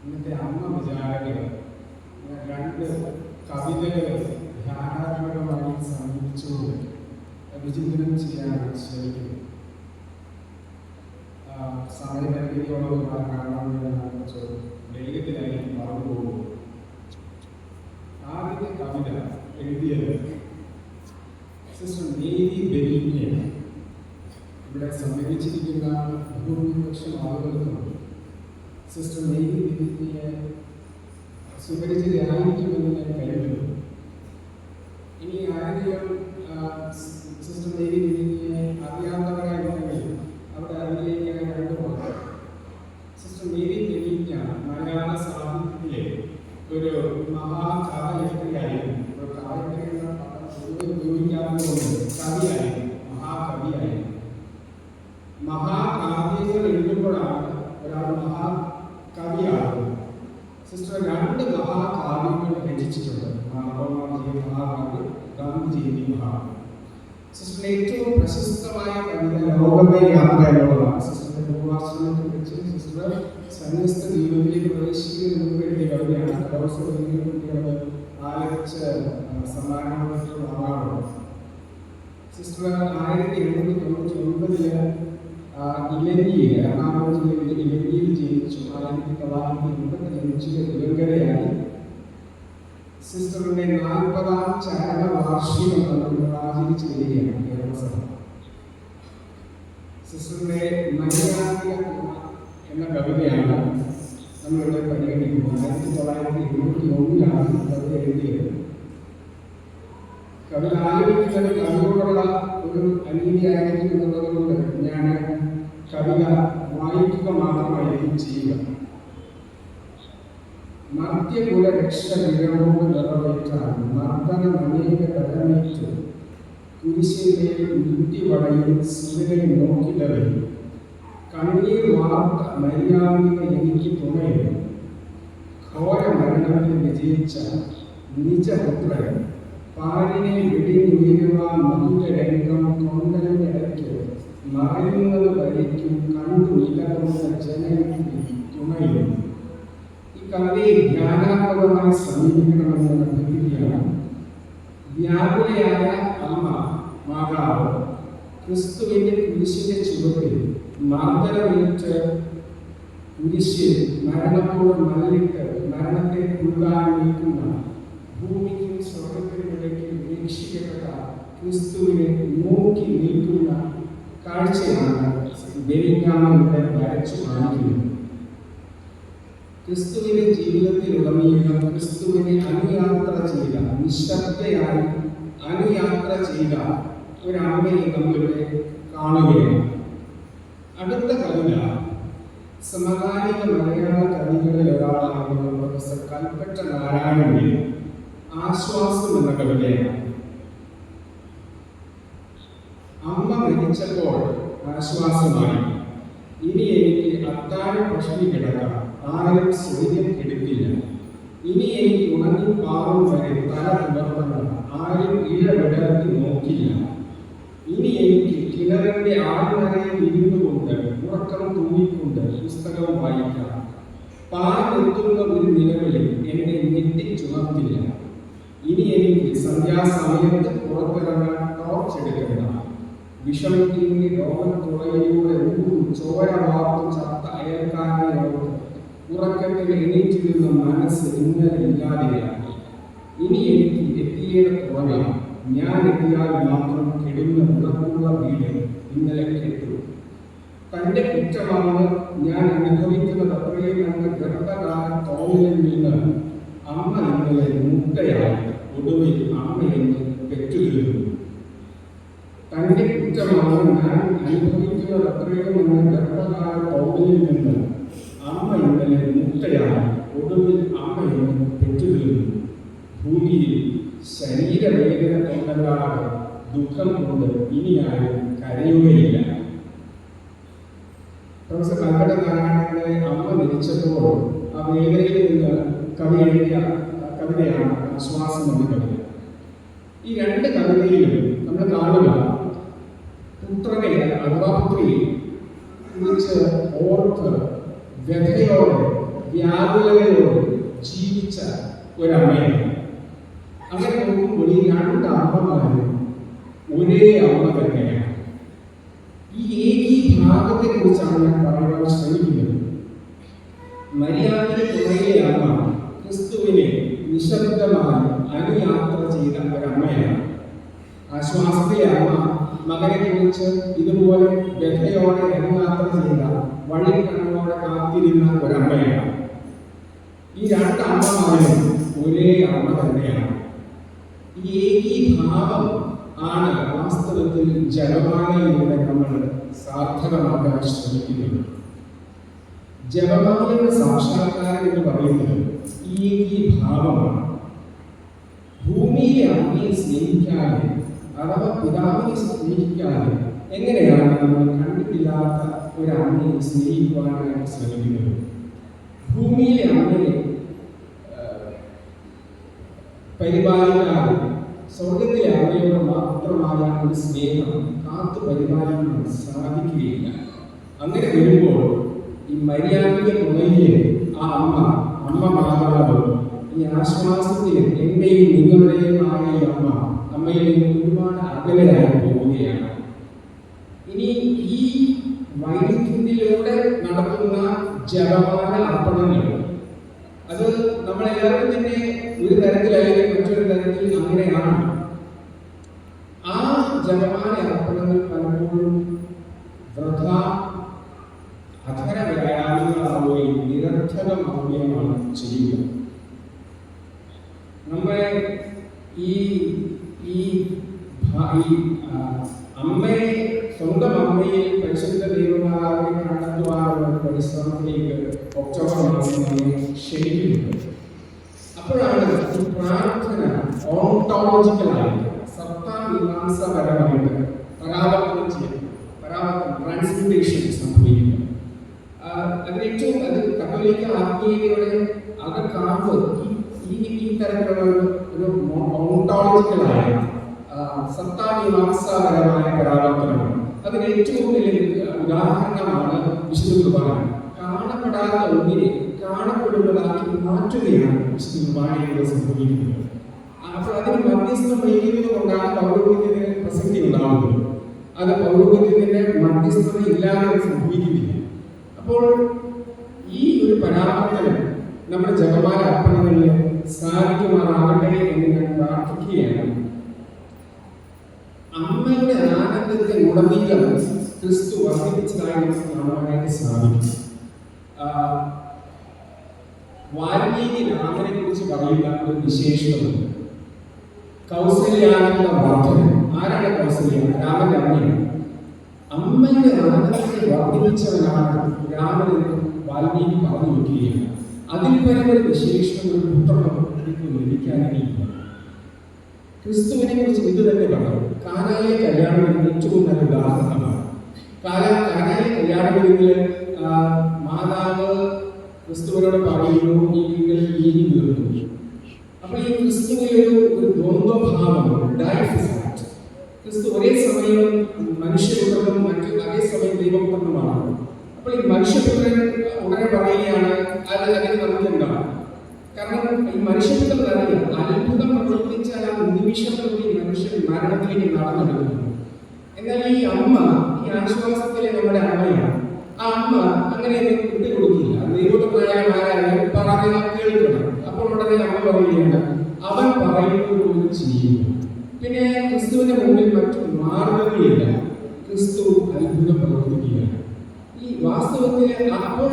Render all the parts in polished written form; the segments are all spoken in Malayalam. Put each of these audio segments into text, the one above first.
ഇന്നത്തെ അമ്മ വിചാരകൾ രണ്ട് കവിതകൾ ധ്യാനാത്മകമായി സമീപിച്ചുകൊണ്ട് വിചിന്തനം ചെയ്യാൻ ശ്രമിക്കുന്നു. സമയപരിധിയോളം കാണാമെന്ന് വേഗത്തിലായി മറന്നുപോകും. ആദ്യത്തെ കവിത എഴുതിയത് സിസ്റ്റർ മേരി ബെനിഗ്നയാണ്. ഇവിടെ സംബന്ധിച്ചിരിക്കുന്ന ഭൂരിപക്ഷം ആളുകൾക്കും സിസ്റ്റർ മേരി ബെനിഗ്നയെ സുപരിചിതരായിരിക്കുമെന്ന് ഞാൻ കരുതുന്നു. ഇനി ആരെങ്കിലും സിസ്റ്റർ മേരി ബെനിഗ്നയെ അറിയാവുന്നവരായിട്ടുണ്ടെങ്കിൽ അവിടെ അറിയിക്കാൻ രണ്ട് മാത്രം. സിസ്റ്റർ മേരി ബെനിഗ്ന മലയാള സാഹിത്യത്തിലെ ഒരു മഹാകാവ്യത്രിയായിരുന്നു. ഒരു കാവ്യത്രി എന്ന പദം ഉപയോഗിക്കാവുന്നതുകൊണ്ട് കവിയായിരുന്നു, മഹാകവിയായിരുന്നു. മഹാകാവ്യങ്ങൾ എഴുതുമ്പോഴാണ് ഒരാൾ മഹാകവിയാകുന്നത്. സിസ്റ്റർ രണ്ട് മഹാകാവ്യങ്ങൾ രചിച്ചിട്ടുണ്ട്. മഹാകാവ്യം, ഗാന്ധിജയന്തി മഹാകാവ്യം. സിസ്റ്ററിന്റെ ഏറ്റവും പ്രശസ്തമായ കവിത ലോകമേ യാത്ര എന്നുള്ളതാണ്. സിസ്റ്ററിന്റെ പൂർവാശ്രമത്തെ കുറിച്ച് സിസ്റ്റർ സന്യസ്ത ജീവിതത്തിലേക്ക് പ്രവേശിക്കുന്നതിന് മുമ്പ് എഴുതിയ കവിതയാണ്. കുട്ടികൾ ആലപിച്ച് സമ്മാനങ്ങളുള്ള ആളാണ്. സിസ്റ്റർ 1899 ഇലഞ്ഞിയിൽ, എറണാകുളം ജില്ലയിലെ ഇലഞ്ഞിയിൽ ജനിച്ചു. 1985 ദിവംഗതയായി. സിസ്റ്ററിന്റെ 40ാം ചരമവാർഷികം നമ്മൾ ആചരിച്ചു വരികയാണ് കേരളസഭ. സിസ്റ്ററിന്റെ നൈരാത്യ എന്ന കവിതയാണ് നമ്മളിവിടെ പരിഗണിക്കുന്നത്. 1971 കവിത എഴുതിയത്. കവിത ആലപിക്കുന്നത് കവിയോടുള്ള ഒരു അനീതിയായിരിക്കും എന്നുള്ളത് കൊണ്ട് ഞാൻ കവിത വായിക്കുക മാത്രമായിരിക്കും ചെയ്യുക. മർത്യകുല രക്ഷവിരമോട് നിറവേറ്റാൻ മർദ്ദനം അനേക തലമേറ്റ് കുരിശിന്റെ നിത്യവടയിൽ ശിവനെ നോക്കിടവേ കണ്ണീർ വാർത്ത മര്യാദിക എനിക്ക് തുണയും ഘോര മരണത്തിൽ വിജയിച്ച നിജപുത്രൻ പാലിനെ വെടിഞ്ഞുയരുവാൻ മധുരരംഗം കൊണ്ടലിടയ്ക്ക് മറയുന്നത് വരയ്ക്കും കണ്ടു നിലകൊണ്ട ജനനത്തിൽ തുണയും. ഈ കവിതയെ ധ്യാനാത്മകമായി സമീപിക്കണമെന്ന് അഭ്യർത്ഥിക്കുകയാണ്. വ്യാകുലയായ അമ്മ മാതാവ് ക്രിസ്തുവിന്റെ കുരിശിന്റെ ചുവട്ടിൽ മർദ്ദനമേറ്റ് കുരിശിൽ മരണത്തോട് മല്ലിട്ട് മരണത്തെ പുൽകാൻ നിൽക്കുന്ന ഭൂമിക്കും സ്വർഗത്തിനിടയ്ക്ക് വീക്ഷിക്കപ്പെട്ട ക്രിസ്തുവിനെ നോക്കി നിൽക്കുന്ന കാഴ്ചയാണ് ബെനിഗ്ന ഇവിടെ വരച്ചു കാണിക്കുന്നത്. ക്രിസ്തുവിന്റെ ജീവിതത്തിലുടനീളം ക്രിസ്തുവിനെ അനുയാത്ര ചെയ്ത, നിശബ്ദയായി അനുയാത്ര ചെയ്ത ഒരമ്മയെ നമ്മളിവിടെ കാണുകയാണ്. അടുത്ത കവിത സമകാലിക മലയാള കവികളിൽ ഒരാളാകുന്ന പ്രൊഫസർ കൽപ്പറ്റ നാരായണന്റെ ആശ്വാസം എന്ന കവിതയാണ്. അമ്മ മരിച്ചപ്പോൾ ആശ്വാസമായി, ഇനി എനിക്ക് അത്താഴ പശുവിൽ കിടക്കാം, ആരും സ്വൈര്യം കെടുത്തില്ല. ഇനി എനിക്ക് ഉണങ്ങി പാറും വരെ തല പുലർത്തണം, ആരും ഇഴവിടർത്തി നോക്കില്ല. ഇനി എനിക്ക് കിണറിന്റെ ആഴ്വരയിൽ ഇരുന്നുകൊണ്ട് ഉറക്കം തൂങ്ങിക്കൊണ്ട് പുസ്തകം വായിക്കാം. പാലെത്തുന്ന ഒരു നിലവിളിൽ എന്നെ ഞെട്ടിച്ചുണർത്തില്ല. ഇനി എനിക്ക് സന്ധ്യാസമയത്ത് പുറത്തിറങ്ങാൻ ടോർച്ച് എടുക്കണ്ട. വിഷമത്തിന്റെ രോഗത്തുറയിലൂടെ ചോര വാർത്തും ചത്ത അയൽക്കാരനോട് ഉറക്കത്തിൽ എണീറ്റിരുന്ന മനസ്സ് ഇന്നലെ ഇല്ലാതെയാക്കി. ഇനി എനിക്ക് എത്തിയേടെ തുടങ്ങാം. ഞാൻ എത്തിയാൽ മാത്രം കെടുന്ന ഉറപ്പുള്ള വീട് ഇന്നലെ കെട്ടു. തന്റെ കുറ്റമാണ് ഞാൻ അനുഭവിക്കുന്നത് അത്രയും എന്ന ഗർഭകാല തോന്നലിൽ നിന്ന് അമ്മ ഇന്നലെ മുക്തയായി. ഒടുവിൽ അമ്മ എന്നെ പെറ്റുതീർന്നു. തന്റെ കുറ്റമാണ് ഞാൻ അനുഭവിക്കുന്നത് അത്രയും എന്ന ഗർഭകാല തോന്നലിൽ നിന്ന് അമ്മ ഇന്നലെ മുക്തയായി. ഒടുവിൽ അമ്മ എന്നെ പെറ്റുതീർന്നു. ഭൂമിയിൽ ശരീരവേദന കൊണ്ടല്ലാതെ ദുഃഖം കൊണ്ട് ഇനി ആരും കരയുകയില്ല. പ്രൊഫസർ കൽപ്പറ്റ നാരായണന്റെ അമ്മ മരിച്ചപ്പോൾ ആ വേദനയിൽ നിന്ന് കവി എഴുതിയ കവിതയാണ് ആശ്വാസം എന്ന കവിത. ഈ രണ്ട് കവിതയിലും നമ്മൾ കാണുക പുത്രനെ അഥവാ പുത്രിയെ കുറിച്ച് ഓർത്ത് വ്യഥയോടെ വ്യാകുലതയോട് ജീവിച്ച ഒരമ്മയാണ്. അങ്ങനെ നോക്കുമ്പോൾ ഈ രണ്ട് അമ്മമാരും ഒരേ അമ്മ തന്നെയാണ്. ഈ ഏകീഭാവത്തെ കുറിച്ചാണ് ഞാൻ പറയാൻ ശ്രമിക്കുന്നത്. മരിയാമിന്റെ പുറകിലെ അമ്മ ക്രിസ്തുവിനെ നിശബ്ദമായി അനുയാത്ര ചെയ്ത ഒരമ്മയാണ്. ആശ്വാസത്തിലെ അമ്മ മകനെ കുറിച്ച് ഇതുപോലെ വ്യഥയോടെ അനുയാത്ര ചെയ്ത വഴിക്കണ്ണോടെ കാത്തിരുന്ന ഒരമ്മയാണ്. ഈ രണ്ട് അമ്മമാരും ഒരേ അമ്മ തന്നെയാണ്. ഈ ഏകീഭാവം ആണ് വാസ്തവത്തിൽ ജപമാലയിലൂടെ നമ്മൾ സാർത്ഥകമാക്കാൻ ശ്രമിക്കുന്നത്. ജപമാലയുടെ സാക്ഷാത്കാരം എന്ന് പറയുന്നത് ഈ ഏകീഭാവമാണ്. ഭൂമിയിലെ അമ്മയെ സ്നേഹിക്കാതെ അഥവാ പിതാവിനെ സ്നേഹിക്കാതെ എങ്ങനെയാണ് നമ്മൾ കണ്ടിട്ടില്ലാത്ത ഒരു അമ്മയെ സ്നേഹിക്കുവാനായിട്ട് ശ്രമിക്കുന്നത്? ഭൂമിയിലെ അമ്മയെ പരിപാലിക്കാതെ സ്വർഗത്തിലെ അമ്മയോട് മാത്രമായ ഒരു സ്നേഹം കാത്തു പരിപാലിക്കാൻ സാധിക്കുകയില്ല. അങ്ങനെ വരുമ്പോൾ ഈ മരിയാമിന്റെ തുണയിലെ ആ അമ്മ മാതാവ് ഈ ആശ്വാസത്തിൽ എന്റെയും നിങ്ങളുടെയുമായ ഈ അമ്മയിൽ നിന്ന് ഒരുപാട് അകലെയായി പോവുകയാണ്. ഇനി ഈ വൈദ്യുതിയിലൂടെ നടത്തുന്ന ജപമാല അർപ്പണങ്ങൾ അത് നമ്മളെല്ലാവരും തന്നെ ഒരു തരത്തിലായാലും മറ്റൊരു തരത്തിൽ അങ്ങനെയാണ്. ആ ജപമാല അർപ്പണങ്ങൾ പലപ്പോഴും വൃഥ അധര വ്യായാമങ്ങളാവുകയും നിരർത്ഥകമാവുകയുമാണ് ചെയ്യുക. നമ്മളെ ഈ അമ്മയെ സ്വന്തം അമ്മയിൽ പരിശുദ്ധ ദൈവമാതാവിനെ കണ്ടെത്തുവാനുള്ള പരിശ്രമത്തിലേക്ക് ഒക്ടോബർ മാസം നമ്മെ ക്ഷണിക്കുന്നുണ്ട്. അപ്പോഴാണ് ഈ പ്രാർത്ഥന ഓണ്ടോളജിക്കലായിട്ട് സത്താമീമാംസപരമായിട്ട് പരാവർത്തനം ചെയ്യുന്നത്, ട്രാൻസ്മിറ്റേഷൻ സംഭവിക്കുന്നത്. അതിനേറ്റവും അത് കത്തോലിക്ക ആത്മീയതയുടെ അകക്കാവ് ഈ തരത്തിലുള്ള ഒരു ഓണ്ടോളജിക്കലായ സത്താമീമാംസപരമായ പരാവർത്തനമാണ്. അതിന് ഏറ്റവും വലിയ ഉദാഹരണമാണ് വിശുദ്ധ കുർബാന. കാണപ്പെടാത്ത ഒന്നിനെ കാണപ്പെടുന്നതാക്കി മാറ്റുകയാണ് വിശുദ്ധ കുർബാനയിലൂടെ സംഭവിക്കുന്നത്. അപ്പോൾ അതിന് മധ്യസ്ഥം വഹിക്കുന്നത് കൊണ്ടാണ് പൗരോഹിത്യത്തിന് പ്രസക്തി ഉണ്ടാവുന്നത്. അത് പൗരോഹിത്യത്തിന്റെ മധ്യസ്ഥത ഇല്ലാതെ സംഭവിക്കുന്നില്ല. അപ്പോൾ ഈ ഒരു പരാവർത്തനം നമ്മുടെ ജപമാല അർപ്പണങ്ങളിൽ സാധിക്കുമാറാകട്ടെ എന്ന് ഞാൻ പ്രാർത്ഥിക്കുകയാണ്. അമ്മയുടെ ആനന്ദത്തെ ഉടനീളം ക്രിസ്തു വർദ്ധിപ്പിച്ചതായി നമുക്ക് കാണുവാനായിട്ട് സാധിക്കും. വാൽമീകി രാമനെ കുറിച്ച് പറയുന്ന ഒരു വിശേഷതയുണ്ട്. കൗസല്യാനന്ദ വർദ്ധനം. ആരാണ് കൗസല്യ? രാമന്റെ അമ്മയാണ്. അമ്മയുടെ ആനന്ദത്തെ വർദ്ധിപ്പിച്ചവനാണ് രാമൻ എന്ന് വാൽമീകി പറഞ്ഞു നോക്കുകയാണ്. അതിൽ പരമൊരു വിശേഷം ഒരു പുത്രനും ലഭിക്കാനില്ല. ക്രിസ്തുവിനെ കുറിച്ച് ഇത് തന്നെ പറഞ്ഞു. കാനായിലെ കല്യാണം ഏറ്റവും നല്ല ഉദാഹരണമാണ്. കാനായിലെ കല്യാണത്തിൽ മാതാവ് ക്രിസ്തുവിനോട് പറയുന്നു, ഈ വീട്ടിൽ വീതി തീർന്നു. അപ്പൊ ഈ ക്രിസ്തുവിൽ ഒരു ദ്വന്ദ്വഭാവം, ഡയഫിസാറ്റ്. ക്രിസ്തു ഒരേ സമയം മനുഷ്യപുത്രനും അതേ സമയം ദൈവപുത്രനുമാണ്. അപ്പോൾ ഈ മനുഷ്യപുത്രൻ ഉടനെ പറയുകയാണ്, അതിന് നമുക്ക് എന്താണ്? കാരണം ഈ മനുഷ്യപുത്രൻ അറിയാം, അത്ഭുതം പ്രവർത്തിച്ചാൽ ആ നിമിഷത്തോടെ മനുഷ്യൻ മരണത്തിലേക്ക് നടന്നെടുക്കുന്നു. എന്നാൽ ഈ അമ്മ, ഈ ആശ്വാസത്തിലെ നമ്മുടെ അമ്മയാണ്. ആ അമ്മ അങ്ങനെ വിട്ടുകൊടുക്കില്ല. ദൈവപുത്രനായാലും പറഞ്ഞ കേൾക്കണം. അപ്പോൾ ഉടനെ അമ്മ പറയുകയാണ്, അവൻ പറയുന്നത് പോലും ചെയ്യുന്നു. പിന്നെ ക്രിസ്തുവിന്റെ മുമ്പിൽ മറ്റു മാർഗങ്ങളില്ല. ക്രിസ്തു അത്ഭുതം പ്രവർത്തിക്കുകയാണ്. ഈ വാസ്തവത്തിൽ അപ്പോൾ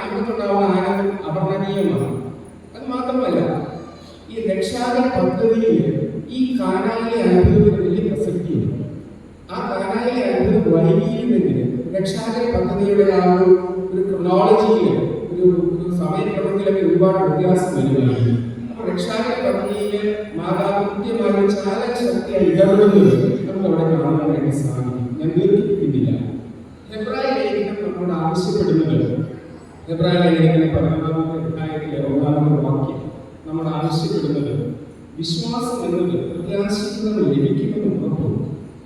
അമ്മക്കുണ്ടാവുന്ന ആനന്ദം അവർണ്ണനീയമാണ്. അത് മാത്രമല്ല, ഈ രക്ഷാകര പദ്ധതിയിൽ ഈ കാനായിലെ അത്ഭുതത്തിന് വലിയ പ്രസക്തിയുണ്ട്. ആ കാനായിലെ അത്ഭുതം വൈകിയിരുന്നെങ്കിൽ രക്ഷാകര പദ്ധതിയുടെ ആ ഒരു ക്രോണോളജിയിൽ ഒരു സമയക്രമത്തിലൊക്കെ ഒരുപാട് വ്യത്യാസം വരുമായിരുന്നു. അപ്പോൾ രക്ഷാകര പദ്ധതിയിൽ മാതാവ് കൃത്യമായി ചാലശക്തിയായി ഇടപെടുന്നത് നമുക്ക് അവിടെ കാണാനായിട്ട് സാധിക്കും. ഞാൻ ദീർഘിപ്പിക്കുന്നില്ല. ഹെബ്രായ ലേഖനം നമ്മോട് ആവശ്യപ്പെടുന്നത്, ഹെബ്രായ ലേഖനം 11-ാമത്തെ അധ്യായത്തിലെ 1-ാമത്തെ വാക്യം നമ്മൾ ആവശ്യപ്പെടുന്നത്, വിശ്വാസം എന്നത് പ്രത്യാശിക്കുന്നത് ലഭിക്കുമെന്ന് ഉറപ്പും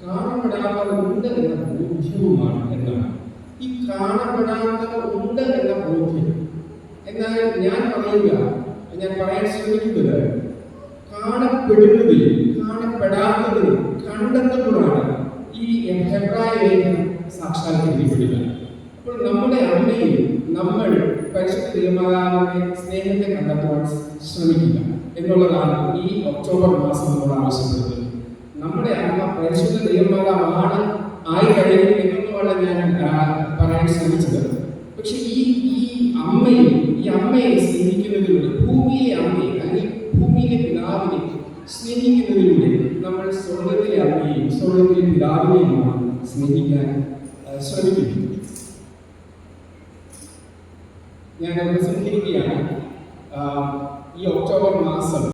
കാണപ്പെടാത്തവ ഉണ്ട് എന്ന ബോധ്യവുമാണ് എന്നാണ്. ഈ കാണപ്പെടാത്തവ ഉണ്ട് എന്ന ബോധ്യം എന്നാൽ ഞാൻ പറയാൻ ശ്രമിക്കുന്നത് കാണപ്പെടുന്നതിലും കാണപ്പെടാത്തതിലും കണ്ടെത്തുമ്പോഴാണ് ഈ ഹെബ്രായ ലേഖനം സാക്ഷാത്കരിക്കപ്പെടുക. അപ്പോൾ നമ്മുടെ അമ്മയിൽ നമ്മൾ പരിശുദ്ധ ദൈവമാതാവിന്റെ സ്നേഹത്തെ കണ്ടെത്തുവാൻ ശ്രമിക്കുക എന്നുള്ളതാണ് ഈ ഒക്ടോബർ മാസം നമ്മൾ ആവശ്യപ്പെടുന്നത്. നമ്മുടെ അമ്മ പരിശുദ്ധ ദൈവമാതാവാണ് ആയി കഴിയും എന്നൊന്നുമല്ല ഞാൻ പറയാൻ ശ്രമിച്ചത്. പക്ഷെ ഈ അമ്മയെ സ്നേഹിക്കുന്നതിലൂടെ, ഭൂമിയിലെ അമ്മയെ അല്ലെങ്കിൽ ഭൂമിയിലെ പിതാവിനെ സ്നേഹിക്കുന്നതിലൂടെ നമ്മൾ സ്വർഗത്തിലെ അമ്മയെയും സ്വർഗത്തിലെ പിതാവിനെയുമാണ് സ്നേഹിക്കാൻ ശ്രമിക്കുന്നു. ഞാൻ ഉപസംഹരിക്കുകയാണ്. ഈ ഒക്ടോബർ മാസം